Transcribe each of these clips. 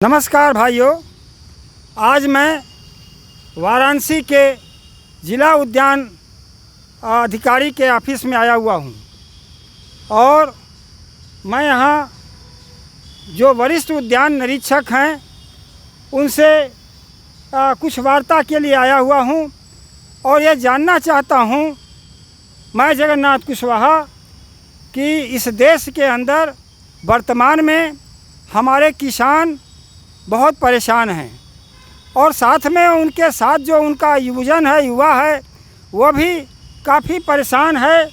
नमस्कार भाइयों, आज मैं वाराणसी के ज़िला उद्यान अधिकारी के ऑफिस में आया हुआ हूँ और मैं यहाँ जो वरिष्ठ उद्यान निरीक्षक हैं उनसे कुछ वार्ता के लिए आया हुआ हूँ और ये जानना चाहता हूँ मैं जगन्नाथ कुशवाहा कि इस देश के अंदर वर्तमान में हमारे किसान बहुत परेशान हैं और साथ में उनके साथ जो उनका युवजन है, युवा है, वो भी काफ़ी परेशान है।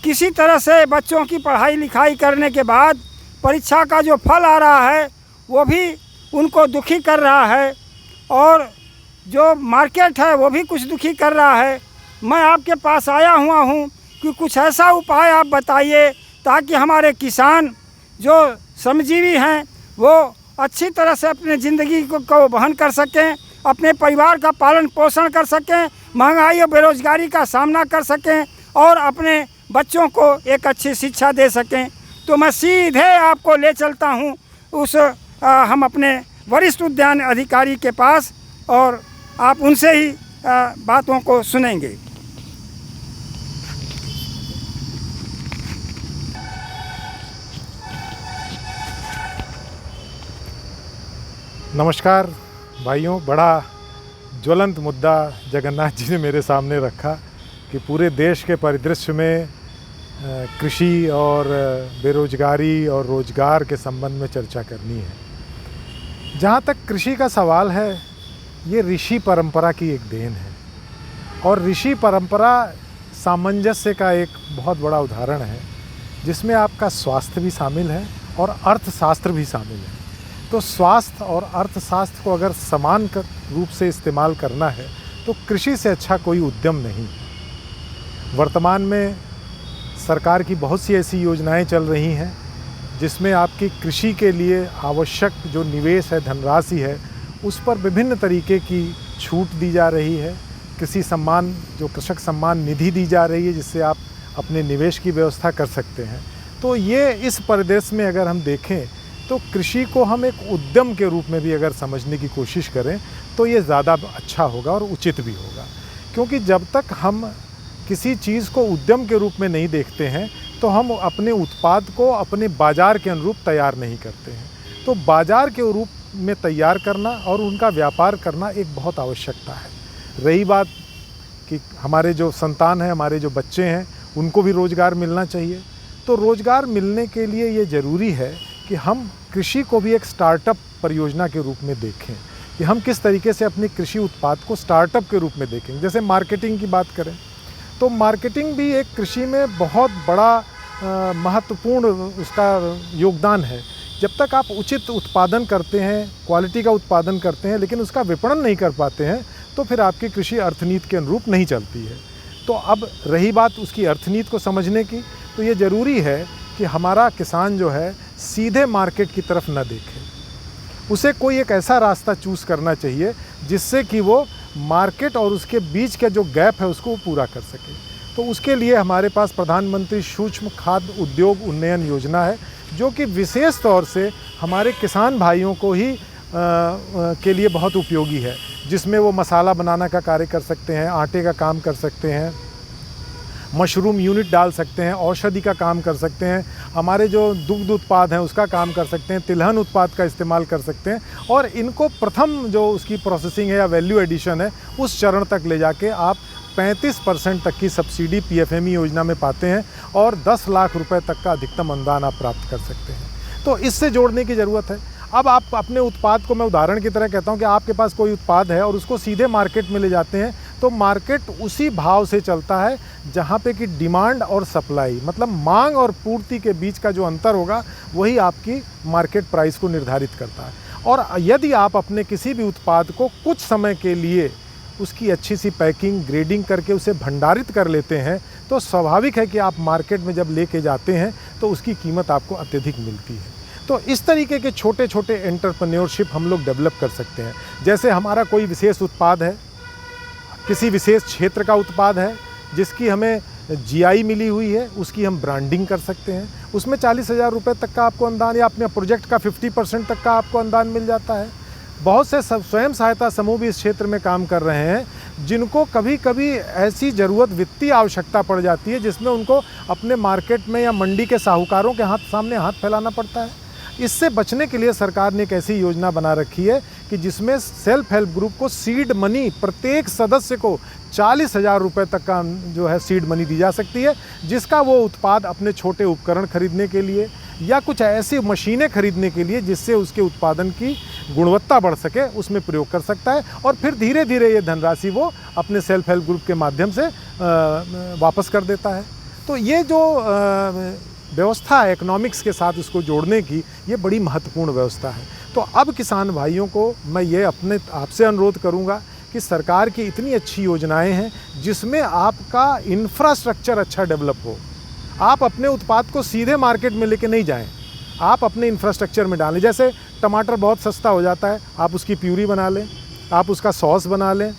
किसी तरह से बच्चों की पढ़ाई लिखाई करने के बाद परीक्षा का जो फल आ रहा है वो भी उनको दुखी कर रहा है और जो मार्केट है वो भी कुछ दुखी कर रहा है। मैं आपके पास आया हुआ हूँ कि कुछ ऐसा उपाय आप बताइए ताकि हमारे किसान जो श्रमजीवी हैं वो अच्छी तरह से अपने ज़िंदगी को वहन कर सकें, अपने परिवार का पालन पोषण कर सकें, महंगाई और बेरोज़गारी का सामना कर सकें और अपने बच्चों को एक अच्छी शिक्षा दे सकें। तो मैं सीधे आपको ले चलता हूं हम अपने वरिष्ठ उद्यान अधिकारी के पास और आप उनसे ही बातों को सुनेंगे। नमस्कार भाइयों, बड़ा ज्वलंत मुद्दा जगन्नाथ जी ने मेरे सामने रखा कि पूरे देश के परिदृश्य में कृषि और बेरोजगारी और रोजगार के संबंध में चर्चा करनी है। जहाँ तक कृषि का सवाल है, ये ऋषि परंपरा की एक देन है और ऋषि परंपरा सामंजस्य का एक बहुत बड़ा उदाहरण है जिसमें आपका स्वास्थ्य भी शामिल है और अर्थशास्त्र भी शामिल है। तो स्वास्थ्य और अर्थशास्त्र को अगर समान रूप से इस्तेमाल करना है तो कृषि से अच्छा कोई उद्यम नहीं है। वर्तमान में सरकार की बहुत सी ऐसी योजनाएं चल रही हैं जिसमें आपकी कृषि के लिए आवश्यक जो निवेश है, धनराशि है, उस पर विभिन्न तरीके की छूट दी जा रही है। कृषि सम्मान, जो कृषक सम्मान निधि दी जा रही है जिससे आप अपने निवेश की व्यवस्था कर सकते हैं। तो ये इस परिदृश्य में अगर हम देखें तो कृषि को हम एक उद्यम के रूप में भी अगर समझने की कोशिश करें तो ये ज़्यादा अच्छा होगा और उचित भी होगा, क्योंकि जब तक हम किसी चीज़ को उद्यम के रूप में नहीं देखते हैं तो हम अपने उत्पाद को अपने बाज़ार के अनुरूप तैयार नहीं करते हैं। तो बाज़ार के रूप में तैयार करना और उनका व्यापार करना एक बहुत आवश्यकता है। रही बात कि हमारे जो संतान हैं, हमारे जो बच्चे हैं, उनको भी रोज़गार मिलना चाहिए। तो रोज़गार मिलने के लिए ये ज़रूरी है कि हम कृषि को भी एक स्टार्टअप परियोजना के रूप में देखें कि हम किस तरीके से अपने कृषि उत्पाद को स्टार्टअप के रूप में देखें। जैसे मार्केटिंग की बात करें तो मार्केटिंग भी एक कृषि में बहुत बड़ा महत्वपूर्ण उसका योगदान है। जब तक आप उचित उत्पादन करते हैं, क्वालिटी का उत्पादन करते हैं, लेकिन उसका विपणन नहीं कर पाते हैं तो फिर आपकी कृषि अर्थनीति के अनुरूप नहीं चलती है। तो अब रही बात उसकी अर्थनीति को समझने की, तो ये ज़रूरी है कि हमारा किसान जो है सीधे मार्केट की तरफ न देखे, उसे कोई एक ऐसा रास्ता चूज़ करना चाहिए जिससे कि वो मार्केट और उसके बीच का जो गैप है उसको पूरा कर सके। तो उसके लिए हमारे पास प्रधानमंत्री सूक्ष्म खाद्य उद्योग उन्नयन योजना है जो कि विशेष तौर से हमारे किसान भाइयों को ही के लिए बहुत उपयोगी है, जिसमें वो मसाला बनाना का कार्य कर सकते हैं, आटे का काम कर सकते हैं, मशरूम यूनिट डाल सकते हैं, औषधि का काम कर सकते हैं, हमारे जो दुग्ध उत्पाद हैं उसका काम कर सकते हैं, तिलहन उत्पाद का इस्तेमाल कर सकते हैं और इनको प्रथम जो उसकी प्रोसेसिंग है या वैल्यू एडिशन है उस चरण तक ले जाके आप 35% तक की सब्सिडी पीएफएमई योजना में पाते हैं और 10 लाख रुपए तक का अधिकतम अनुदान आप प्राप्त कर सकते हैं। तो इससे जोड़ने की ज़रूरत है। अब आप अपने उत्पाद को, मैं उदाहरण की तरह कहता हूँ कि आपके पास कोई उत्पाद है और उसको सीधे मार्केट में ले जाते हैं तो मार्केट उसी भाव से चलता है जहाँ पे कि डिमांड और सप्लाई, मतलब मांग और पूर्ति के बीच का जो अंतर होगा वही आपकी मार्केट प्राइस को निर्धारित करता है। और यदि आप अपने किसी भी उत्पाद को कुछ समय के लिए उसकी अच्छी सी पैकिंग, ग्रेडिंग करके उसे भंडारित कर लेते हैं तो स्वाभाविक है कि आप मार्केट में जब लेके जाते हैं तो उसकी कीमत आपको अत्यधिक मिलती है। तो इस तरीके के छोटे छोटे एंटरप्रेन्योरशिप हम लोग डेवलप कर सकते हैं। जैसे हमारा कोई विशेष उत्पाद है, किसी विशेष क्षेत्र का उत्पाद है जिसकी हमें जीआई मिली हुई है, उसकी हम ब्रांडिंग कर सकते हैं, उसमें 40,000 रुपये तक का आपको अनुदान या अपने प्रोजेक्ट का 50% तक का आपको अनुदान मिल जाता है। बहुत से स्वयं सहायता समूह भी इस क्षेत्र में काम कर रहे हैं जिनको कभी कभी ऐसी ज़रूरत वित्तीय आवश्यकता पड़ जाती है जिसमें उनको अपने मार्केट में या मंडी के साहूकारों के सामने हाथ फैलाना पड़ता है। इससे बचने के लिए सरकार ने एक ऐसी योजना बना रखी है कि जिसमें सेल्फ हेल्प ग्रुप को सीड मनी प्रत्येक सदस्य को 40,000 रुपये तक का जो है सीड मनी दी जा सकती है, जिसका वो उत्पाद अपने छोटे उपकरण खरीदने के लिए या कुछ ऐसी मशीनें खरीदने के लिए जिससे उसके उत्पादन की गुणवत्ता बढ़ सके उसमें प्रयोग कर सकता है, और फिर धीरे धीरे ये धनराशि वो अपने सेल्फ हेल्प ग्रुप के माध्यम से वापस कर देता है। तो ये जो व्यवस्था है इकोनॉमिक्स के साथ उसको जोड़ने की, ये बड़ी महत्वपूर्ण व्यवस्था है। तो अब किसान भाइयों को मैं ये अपने आपसे अनुरोध करूँगा कि सरकार की इतनी अच्छी योजनाएं हैं जिसमें आपका इंफ्रास्ट्रक्चर अच्छा डेवलप हो। आप अपने उत्पाद को सीधे मार्केट में लेके नहीं जाएं, आप अपने इंफ्रास्ट्रक्चर में डालें। जैसे टमाटर बहुत सस्ता हो जाता है, आप उसकी प्यूरी बना लें, आप उसका सॉस बना लें,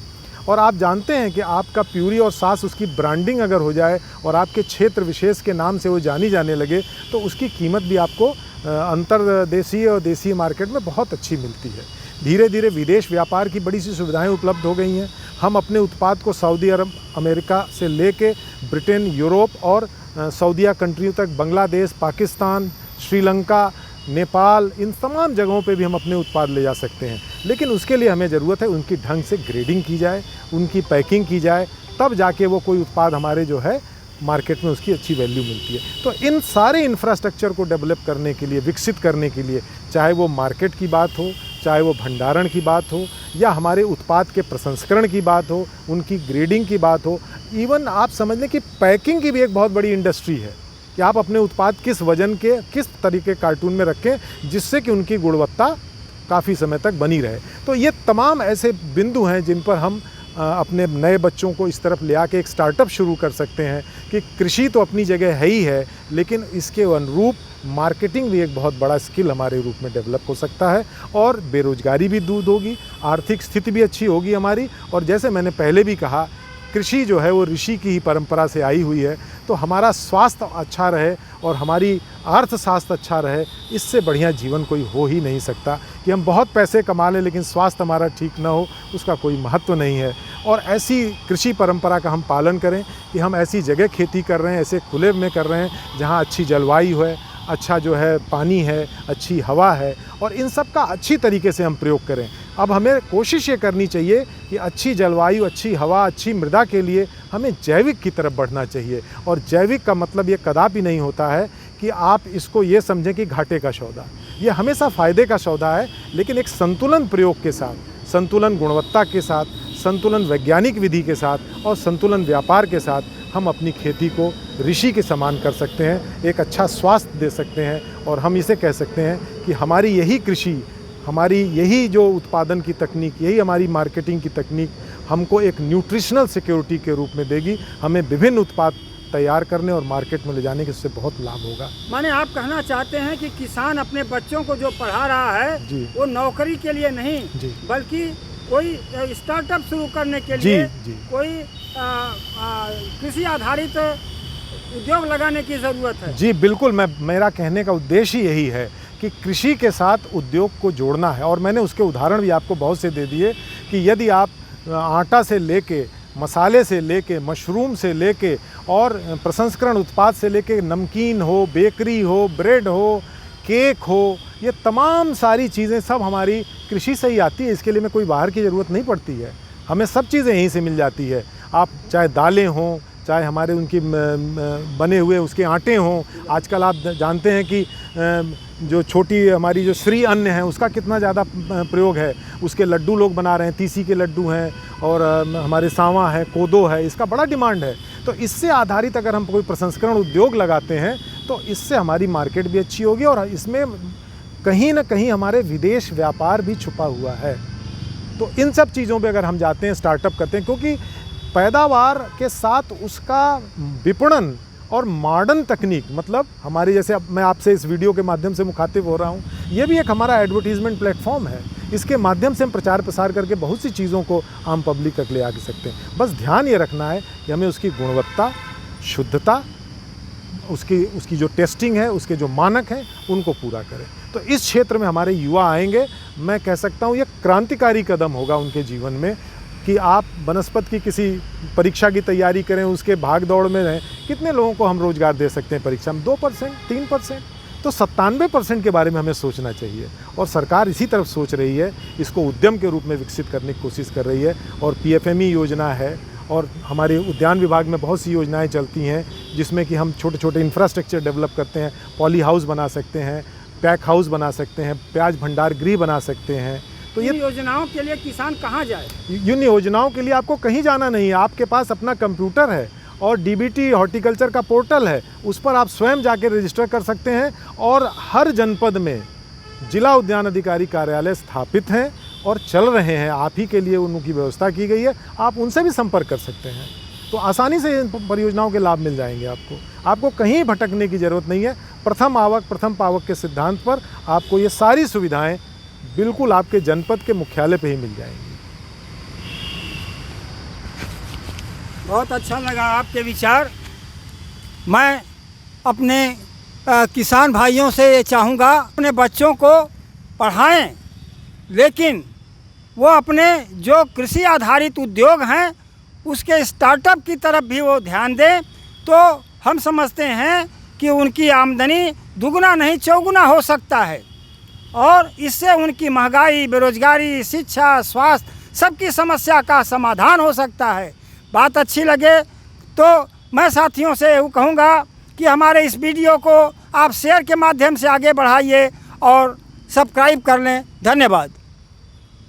और आप जानते हैं कि आपका प्यूरी और सॉस उसकी ब्रांडिंग अगर हो जाए और आपके क्षेत्र विशेष के नाम से वो जानी जाने लगे तो उसकी कीमत भी आपको अंतर्देशीय और देशीय मार्केट में बहुत अच्छी मिलती है। धीरे धीरे विदेश व्यापार की बड़ी सी सुविधाएं उपलब्ध हो गई हैं। हम अपने उत्पाद को सऊदी अरब, अमेरिका से लेके ब्रिटेन, यूरोप और सऊदीया कंट्रियों तक, बांग्लादेश, पाकिस्तान, श्रीलंका, नेपाल, इन तमाम जगहों पे भी हम अपने उत्पाद ले जा सकते हैं। लेकिन उसके लिए हमें ज़रूरत है उनकी ढंग से ग्रेडिंग की जाए, उनकी पैकिंग की जाए, तब जाके वो कोई उत्पाद हमारे जो है मार्केट में उसकी अच्छी वैल्यू मिलती है। तो इन सारे इंफ्रास्ट्रक्चर को डेवलप करने के लिए, विकसित करने के लिए, चाहे वो मार्केट की बात हो, चाहे वो भंडारण की बात हो, या हमारे उत्पाद के प्रसंस्करण की बात हो, उनकी ग्रेडिंग की बात हो, इवन आप समझ लें कि पैकिंग की भी एक बहुत बड़ी इंडस्ट्री है कि आप अपने उत्पाद किस वजन के, किस तरीके कार्टून में रखें जिससे कि उनकी गुणवत्ता काफ़ी समय तक बनी रहे। तो ये तमाम ऐसे बिंदु हैं जिन पर हम अपने नए बच्चों को इस तरफ ले आके एक स्टार्टअप शुरू कर सकते हैं कि कृषि तो अपनी जगह है ही है, लेकिन इसके अनुरूप मार्केटिंग भी एक बहुत बड़ा स्किल हमारे रूप में डेवलप हो सकता है, और बेरोजगारी भी दूर होगी, आर्थिक स्थिति भी अच्छी होगी हमारी। और जैसे मैंने पहले भी कहा, कृषि जो है वो ऋषि की ही परंपरा से आई हुई है, तो हमारा स्वास्थ्य अच्छा रहे और हमारी अर्थशास्त्र अच्छा रहे, इससे बढ़िया जीवन कोई हो ही नहीं सकता। कि हम बहुत पैसे कमा लें लेकिन स्वास्थ्य हमारा ठीक ना हो, उसका कोई महत्व नहीं है। और ऐसी कृषि परंपरा का हम पालन करें कि हम ऐसी जगह खेती कर रहे हैं, ऐसे खुले में कर रहे हैं जहाँ अच्छी जलवायु है, अच्छा जो है पानी है, अच्छी हवा है, और इन सब का अच्छी तरीके से हम प्रयोग करें। अब हमें कोशिश ये करनी चाहिए कि अच्छी जलवायु, अच्छी हवा, अच्छी मृदा के लिए हमें जैविक की तरफ बढ़ना चाहिए। और जैविक का मतलब ये कदापि नहीं होता है कि आप इसको ये समझें कि घाटे का सौदा, ये हमेशा फ़ायदे का सौदा है, लेकिन एक संतुलन प्रयोग के साथ, संतुलन गुणवत्ता के साथ, संतुलन वैज्ञानिक विधि के साथ और संतुलन व्यापार के साथ हम अपनी खेती को ऋषि के समान कर सकते हैं, एक अच्छा स्वास्थ्य दे सकते हैं। और हम इसे कह सकते हैं कि हमारी यही कृषि, हमारी यही जो उत्पादन की तकनीक, यही हमारी मार्केटिंग की तकनीक हमको एक न्यूट्रिशनल सिक्योरिटी के रूप में देगी। हमें विभिन्न उत्पाद तैयार करने और मार्केट में ले जाने के उससे बहुत लाभ होगा। माने आप कहना चाहते हैं कि किसान अपने बच्चों को जो पढ़ा रहा है वो नौकरी के लिए नहीं, बल्कि कोई स्टार्टअप शुरू करने के लिए, कोई कृषि आधारित उद्योग लगाने की ज़रूरत है। जी बिल्कुल, मेरा कहने का उद्देश्य ही यही है कि कृषि के साथ उद्योग को जोड़ना है। और मैंने उसके उदाहरण भी आपको बहुत से दे दिए कि यदि आप आटा से लेके, मसाले से लेके, मशरूम से लेके और प्रसंस्करण उत्पाद से लेके नमकीन हो, बेकरी हो, ब्रेड हो, केक हो, ये तमाम सारी चीज़ें सब हमारी कृषि से ही आती है। इसके लिए हमें कोई बाहर की ज़रूरत नहीं पड़ती है, हमें सब चीज़ें यहीं से मिल जाती है। आप चाहे दालें हों, चाहे हमारे उनकी बने हुए उसके आटे हों। आजकल आप जानते हैं कि जो छोटी हमारी जो श्री अन्न है उसका कितना ज़्यादा प्रयोग है, उसके लड्डू लोग बना रहे हैं, तीसी के लड्डू हैं, और हमारे सांवा है, कोदो है, इसका बड़ा डिमांड है। तो इससे आधारित अगर हम कोई प्रसंस्करण उद्योग लगाते हैं तो इससे हमारी मार्केट भी अच्छी होगी, और इसमें कहीं ना कहीं हमारे विदेश व्यापार भी छुपा हुआ है। तो इन सब चीज़ों पे अगर हम जाते हैं, स्टार्टअप करते हैं, क्योंकि पैदावार के साथ उसका विपणन और मॉडर्न तकनीक, मतलब हमारी, जैसे अब मैं आपसे इस वीडियो के माध्यम से मुखातिब हो रहा हूँ, ये भी एक हमारा एडवर्टीजमेंट प्लेटफॉर्म है। इसके माध्यम से हम प्रचार प्रसार करके बहुत सी चीज़ों को आम पब्लिक तक ले आ सकते हैं। बस ध्यान ये रखना है कि हमें उसकी गुणवत्ता, शुद्धता, उसकी जो टेस्टिंग है, उसके जो मानक हैं, उनको पूरा करें। तो इस क्षेत्र में हमारे युवा आएंगे। मैं कह सकता हूँ ये क्रांतिकारी कदम होगा उनके जीवन में कि आप बनस्पत की किसी परीक्षा की तैयारी करें, उसके भाग दौड़ में रहें। कितने लोगों को हम रोज़गार दे सकते हैं परीक्षा में? 2%, 3%। तो 97% के बारे में हमें सोचना चाहिए और सरकार इसी तरफ सोच रही है, इसको उद्यम के रूप में विकसित करने की कोशिश कर रही है। और PFME योजना है और हमारे उद्यान विभाग में बहुत सी योजनाएं चलती हैं जिसमें कि हम छोटे छोटे इंफ्रास्ट्रक्चर डेवलप करते हैं। पॉली हाउस बना सकते हैं, पैक हाउस बना सकते हैं, प्याज भंडार गृह बना सकते हैं। तो ये योजनाओं के लिए किसान कहाँ जाए? इन योजनाओं के लिए आपको कहीं जाना नहीं है। आपके पास अपना कंप्यूटर है और DBT हॉर्टिकल्चर का पोर्टल है, उस पर आप स्वयं जाके रजिस्टर कर सकते हैं। और हर जनपद में जिला उद्यान अधिकारी कार्यालय स्थापित हैं और चल रहे हैं। आप ही के लिए उनकी व्यवस्था की गई है, आप उनसे भी संपर्क कर सकते हैं। तो आसानी से इन परियोजनाओं के लाभ मिल जाएंगे आपको कहीं भटकने की ज़रूरत नहीं है। प्रथम आवक प्रथम पावक के सिद्धांत पर आपको ये सारी सुविधाएं बिल्कुल आपके जनपद के मुख्यालय पे ही मिल जाएंगी। बहुत अच्छा लगा आपके विचार। मैं अपने किसान भाइयों से ये चाहूँगा, अपने बच्चों को पढ़ाएं, लेकिन वो अपने जो कृषि आधारित उद्योग हैं उसके स्टार्टअप की तरफ भी वो ध्यान दें। तो हम समझते हैं कि उनकी आमदनी दुगना नहीं चौगुना हो सकता है और इससे उनकी महंगाई, बेरोजगारी, शिक्षा, स्वास्थ्य सबकी समस्या का समाधान हो सकता है। बात अच्छी लगे तो मैं साथियों से ये कहूँगा कि हमारे इस वीडियो को आप शेयर के माध्यम से आगे बढ़ाइए और सब्सक्राइब कर लें। धन्यवाद।